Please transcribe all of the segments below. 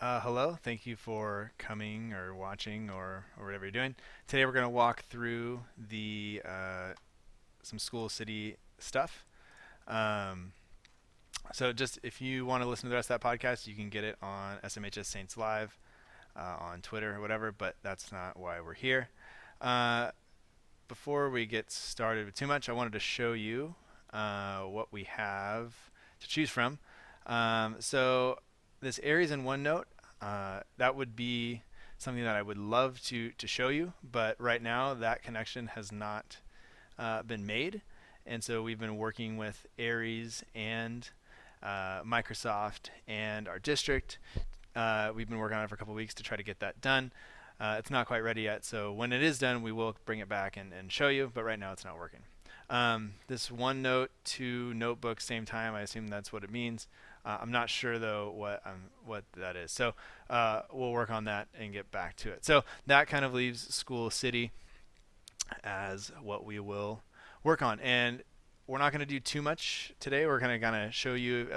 Hello, thank you for coming or watching or whatever you're doing. Today we're going to walk through the some School City stuff. Um, so just if you want to listen to the rest of that podcast, you can get it on SMHS Saints Live on Twitter or whatever, but that's not why we're here. Uh, Before we get started with too much, I wanted to show you what we have to choose from. So this Aries in OneNote, that would be something that I would love to show you, but right now that connection has not been made. And so we've been working with Aries and Microsoft and our district. We've been working on it for a couple of weeks to try to get that done. It's not quite ready yet, so when it is done, we will bring it back and show you, but right now it's not working. This OneNote to Notebook same time, I assume that's what it means. I'm not sure though what that is. So we'll work on that and get back to it. So that kind of leaves School City as what we will work on. And we're not going to do too much today. We're going to show you.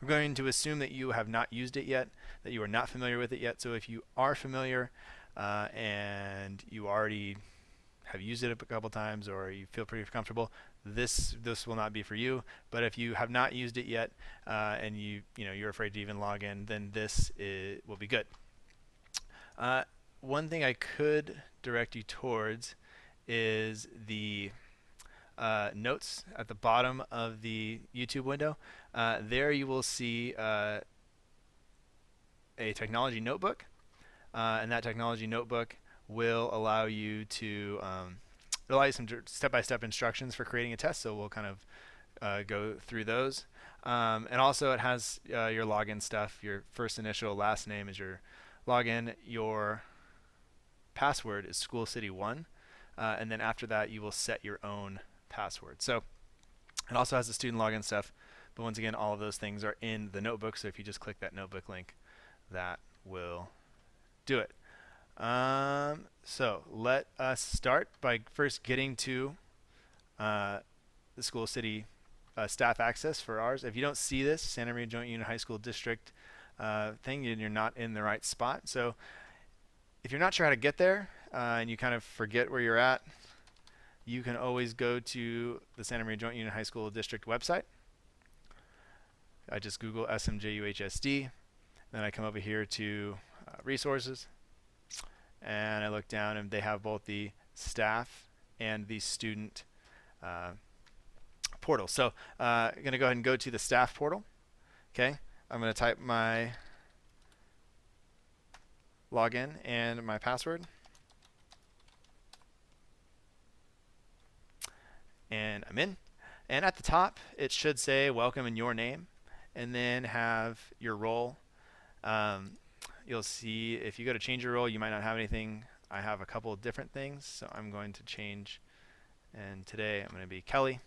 We're going to assume that you have not used it yet, that you are not familiar with it yet. So if you are familiar and you already have used it a couple times or you feel pretty comfortable, this will not be for you. But if you have not used it yet and you're afraid to even log in, then will be good. One thing I could direct you towards is the notes at the bottom of the YouTube window. There you will see a technology notebook, and that technology notebook will allow you to allow you some step-by-step instructions for creating a test. So we'll kind of go through those. And also it has your login stuff. Your first initial, last name is your login. Your password is School City 1. And then after that, you will set your own password. So it also has the student login stuff. But once again, all of those things are in the notebook. So if you just click that notebook link, that will do it. So let us start by first getting to the School City staff access for ours. If you don't see this Santa Maria Joint Union High School District thing, you're not in the right spot. So if you're not sure how to get there and you kind of forget where you're at, you can always go to the Santa Maria Joint Union High School District website. I just Google SMJUHSD. Then I come over here to resources, and I look down, and they have both the staff and the student portal. So I'm going to go ahead and go to the staff portal. Okay, I'm going to type my login and my password. And I'm in. And at the top, it should say welcome in your name, and then have your role. You'll see if you go to change your role, you might not have anything. I have a couple of different things, so I'm going to change. And today I'm going to be Kelly.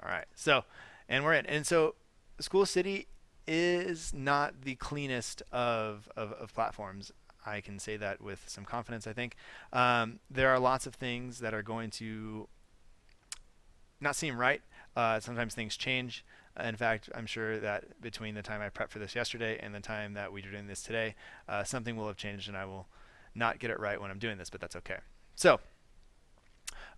All right, so, and we're in. And so School City is not the cleanest of platforms. I can say that with some confidence, I think. There are lots of things that are going to not seem right. Sometimes things change. In fact, I'm sure that between the time I prepped for this yesterday and the time that we're doing this today, something will have changed and I will not get it right when I'm doing this, but that's okay. So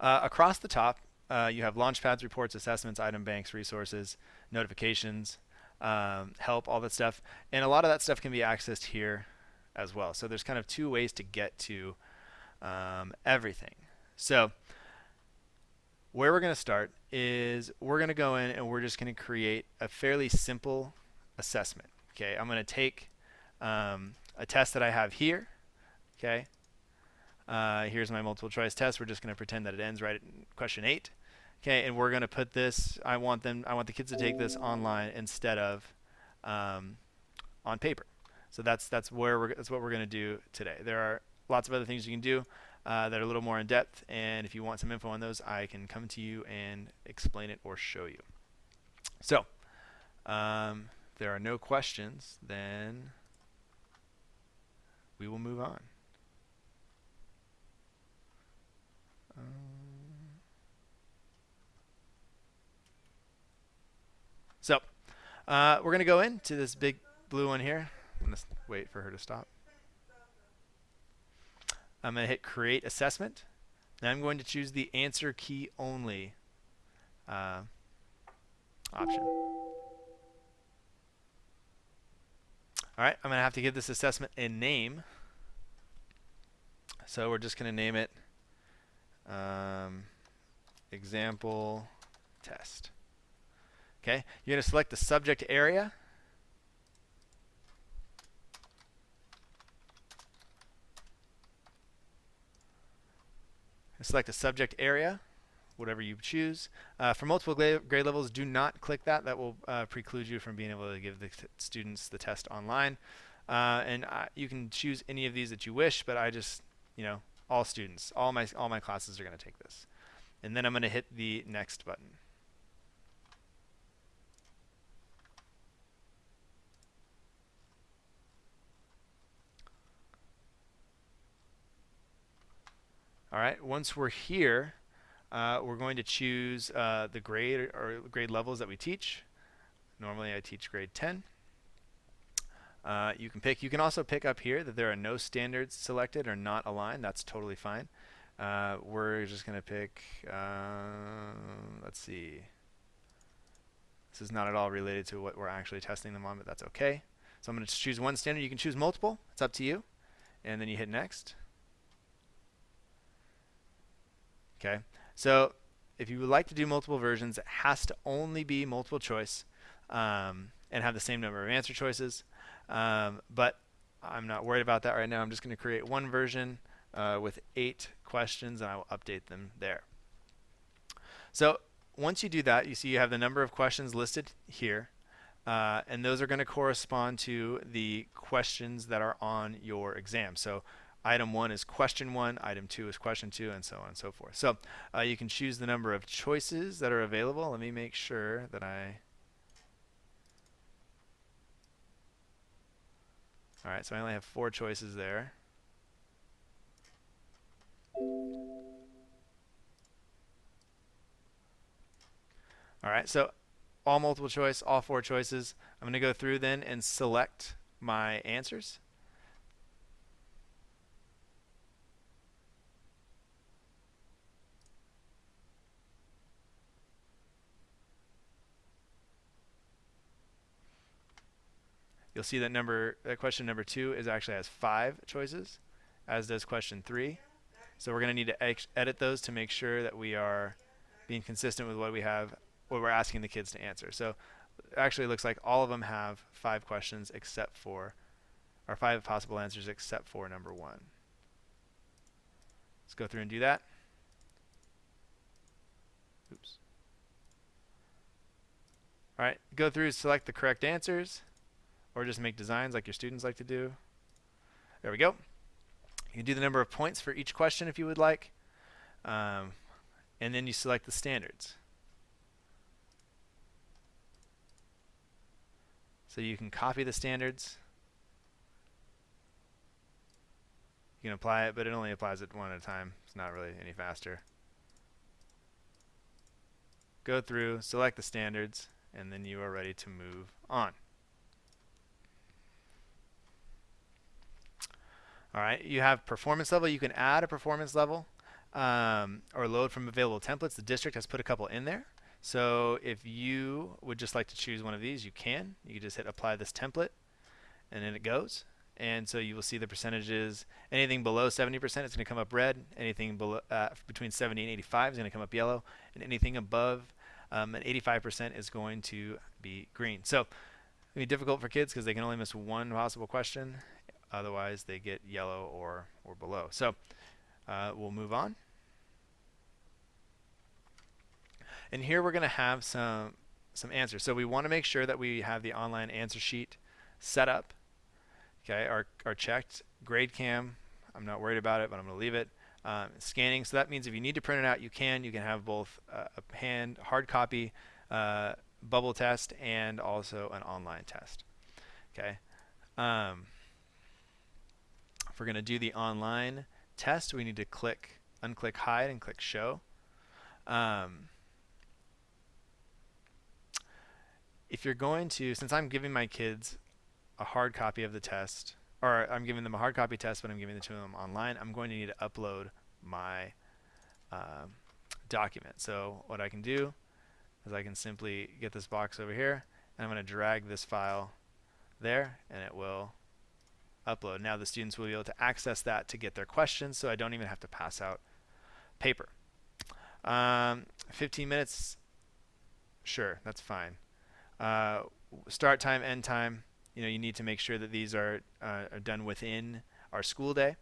across the top, you have launchpads, reports, assessments, item banks, resources, notifications, help, all that stuff. And a lot of that stuff can be accessed here as well. So there's kind of two ways to get to everything. So where we're going to start is we're going to go in and we're just going to create a fairly simple assessment. Okay, I'm going to take a test that I have here. Okay, here's my multiple choice test. We're just going to pretend that it ends right at question 8. Okay, and we're going to put this. I want the kids to take this online instead of on paper. So that's what we're going to do today. There are lots of other things you can do that are a little more in depth, and if you want some info on those, I can come to you and explain it or show you. So if there are no questions, then we will move on. So we're going to go into this big blue one here. I'm going to wait for her to stop. I'm going to hit create assessment. And I'm going to choose the answer key only option. All right, I'm going to have to give this assessment a name. So we're just going to name it example test. Okay, you're going to select the subject area. Select a subject area, whatever you choose. For multiple grade levels, do not click that. That will preclude you from being able to give the students the test online. And you can choose any of these that you wish, but I just, all students, all my classes are going to take this. And then I'm going to hit the next button. All right, once we're here, we're going to choose the grade or grade levels that we teach. Normally I teach grade 10. You can also pick up here that there are no standards selected or not aligned. That's totally fine. We're just going to pick, let's see. This is not at all related to what we're actually testing them on, but that's okay. So I'm going to choose one standard. You can choose multiple. It's up to you. And then you hit next. Okay, so if you would like to do multiple versions, it has to only be multiple choice and have the same number of answer choices. But I'm not worried about that right now. I'm just going to create one version with 8 questions, and I will update them there. So once you do that, you see you have the number of questions listed here, and those are going to correspond to the questions that are on your exam. So item 1 is question 1, item 2 is question 2, and so on and so forth. So you can choose the number of choices that are available. Let me make sure that all right, so I only have 4 choices there. All right, so all multiple choice, all 4 choices. I'm going to go through then and select my answers. You'll see that question number 2 actually has 5 choices, as does question 3. So we're going to need to edit those to make sure that we are being consistent with what we're asking the kids to answer. So actually it looks like all of them have 5 questions except for, or 5 possible answers except for number 1. Let's go through and do that. Oops. All right, go through, select the correct answers, or just make designs like your students like to do. There we go. You can do the number of points for each question if you would like. And then you select the standards. So you can copy the standards. You can apply it, but it only applies it one at a time. It's not really any faster. Go through, select the standards, and then you are ready to move on. All right, you have performance level. You can add a performance level or load from available templates. The district has put a couple in there. So if you would just like to choose one of these, you can. You can just hit apply this template, and then it goes. And so you will see the percentages. Anything below 70% is going to come up red. Anything below, between 70 and 85 is going to come up yellow. And anything above an 85% is going to be green. So it'll be difficult for kids because they can only miss one possible question. Otherwise, they get yellow or below. So we'll move on. And here we're going to have some answers. So we want to make sure that we have the online answer sheet set up. Okay, are checked. GradeCam, I'm not worried about it, but I'm going to leave it. Scanning, so that means if you need to print it out, you can. You can have both a hard copy bubble test and also an online test. Okay. If we're going to do the online test, we need to unclick hide and click show. If you're going to, since I'm giving my kids a hard copy of the test, or I'm giving them a hard copy test, but I'm giving it to them online, I'm going to need to upload my document. So what I can do is I can simply get this box over here, and I'm going to drag this file there, and it will upload. Now the students will be able to access that to get their questions, so I don't even have to pass out paper. 15 minutes, sure, that's fine. Start time, end time, you need to make sure that these are done within our school day.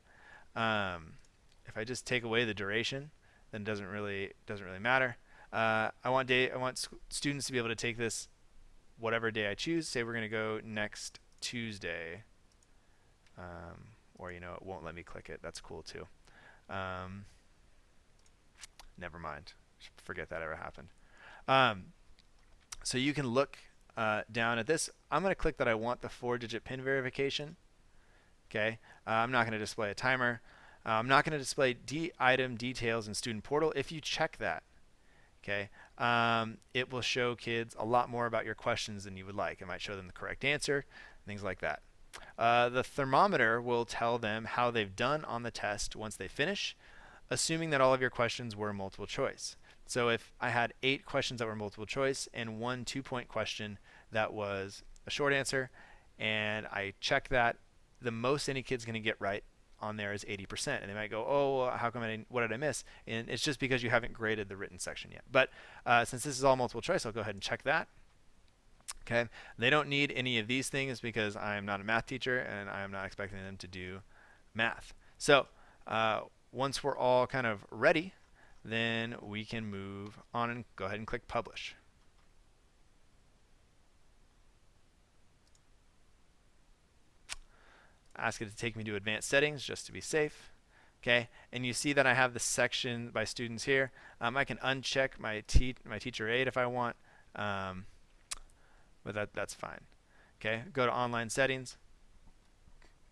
If I just take away the duration, then it doesn't really matter. I want students to be able to take this whatever day I choose. Say we're going to go next Tuesday, or it won't let me click it. That's cool too. Never mind. Forget that ever happened. So you can look down at this. I'm going to click that I want the 4-digit PIN verification. Okay. I'm not going to display a timer. I'm not going to display item details in student portal. If you check that, okay, it will show kids a lot more about your questions than you would like. It might show them the correct answer, things like that. The thermometer will tell them how they've done on the test once they finish, assuming that all of your questions were multiple choice. So if I had 8 questions that were multiple choice and 1 2-point question that was a short answer, and I check that, the most any kid's going to get right on there is 80%. And they might go, oh, how come what did I miss? And it's just because you haven't graded the written section yet. But since this is all multiple choice, I'll go ahead and check that. Okay. They don't need any of these things because I'm not a math teacher and I'm not expecting them to do math. So once we're all kind of ready, then we can move on and go ahead and click publish. Ask it to take me to advanced settings just to be safe. Okay, and you see that I have the section by students here. I can uncheck my teacher aid if I want, but that's fine. Okay, go to online settings.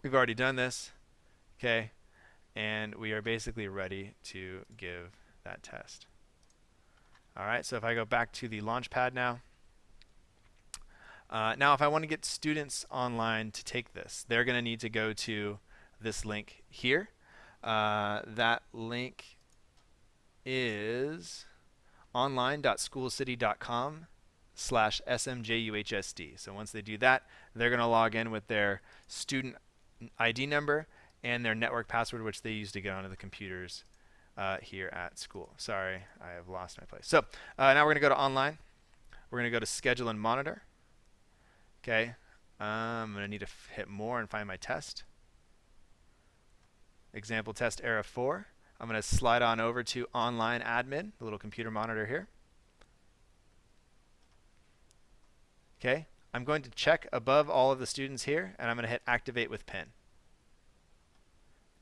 We've already done this. Okay, and we are basically ready to give that test. All right, so if I go back to the Launchpad now. Now, if I want to get students online to take this, they're going to need to go to this link here. That link is online.schoolcity.com/smjuhsd. So once they do that, they're going to log in with their student ID number and their network password, which they use to get onto the computers here at school. Sorry, I have lost my place. So now we're going to go to online. We're going to go to schedule and monitor. Okay, I'm going to need to hit more and find my test. Example test era 4. I'm going to slide on over to online admin, the little computer monitor here. Okay, I'm going to check above all of the students here, and I'm going to hit activate with PIN.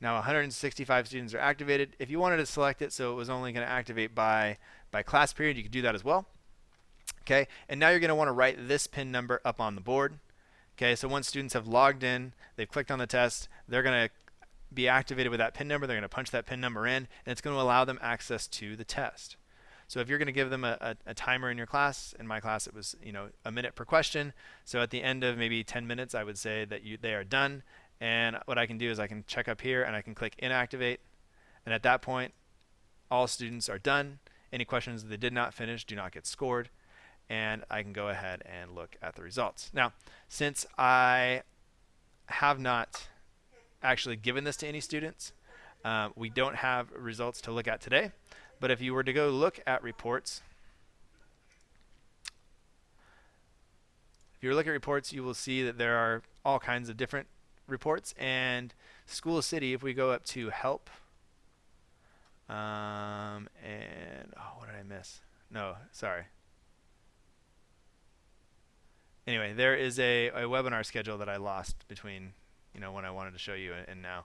Now 165 students are activated. If you wanted to select it so it was only going to activate by class period, you could do that as well. Okay, and now you're going to want to write this PIN number up on the board. Okay, so once students have logged in, they've clicked on the test, they're going to be activated with that PIN number. They're going to punch that PIN number in, and it's going to allow them access to the test. So if you're going to give them a timer in your class, in my class it was a minute per question. So at the end of maybe 10 minutes, I would say that they are done. And what I can do is I can check up here and I can click inactivate. And at that point, all students are done. Any questions that they did not finish do not get scored. And I can go ahead and look at the results. Now, since I have not actually given this to any students, we don't have results to look at today. But if you were to go look at reports, you will see that there are all kinds of different reports. And School City, if we go up to help, and what did I miss? No, sorry. Anyway, there is a webinar schedule that I lost between when I wanted to show you and now.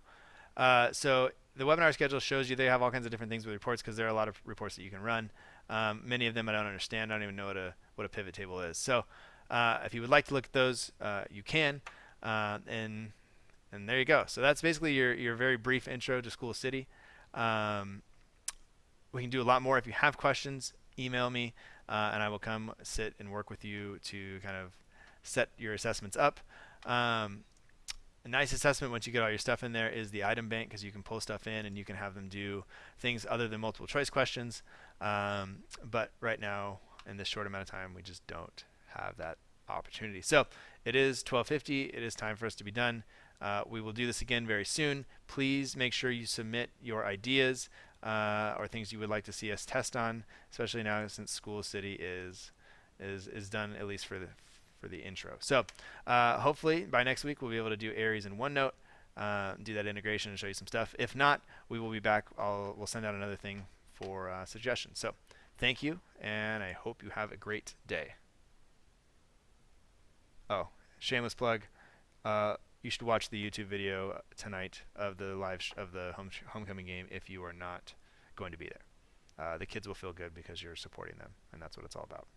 So the webinar schedule shows you they have all kinds of different things with reports because there are a lot of reports that you can run. Many of them I don't understand. I don't even know what a pivot table is. So if you would like to look at those, you can. And there you go. So that's basically your very brief intro to School City. We can do a lot more. If you have questions, email me, and I will come sit and work with you to kind of set your assessments up. Um, a nice assessment once you get all your stuff in there is the item bank, because you can pull stuff in and you can have them do things other than multiple choice questions. But right now, in this short amount of time, we just don't have that opportunity. So it is 12:50. It is time for us to be done. We will do this again very soon. Please make sure you submit your ideas or things you would like to see us test on, especially now since School City is done, at least for the intro. So hopefully by next week we'll be able to do Aries in OneNote, do that integration and show you some stuff. If not, we will be back. We'll send out another thing for suggestions. So thank you, and I hope you have a great day. Oh, shameless plug. You should watch the YouTube video tonight of the of the homecoming game if you are not going to be there. The kids will feel good because you're supporting them, and that's what it's all about.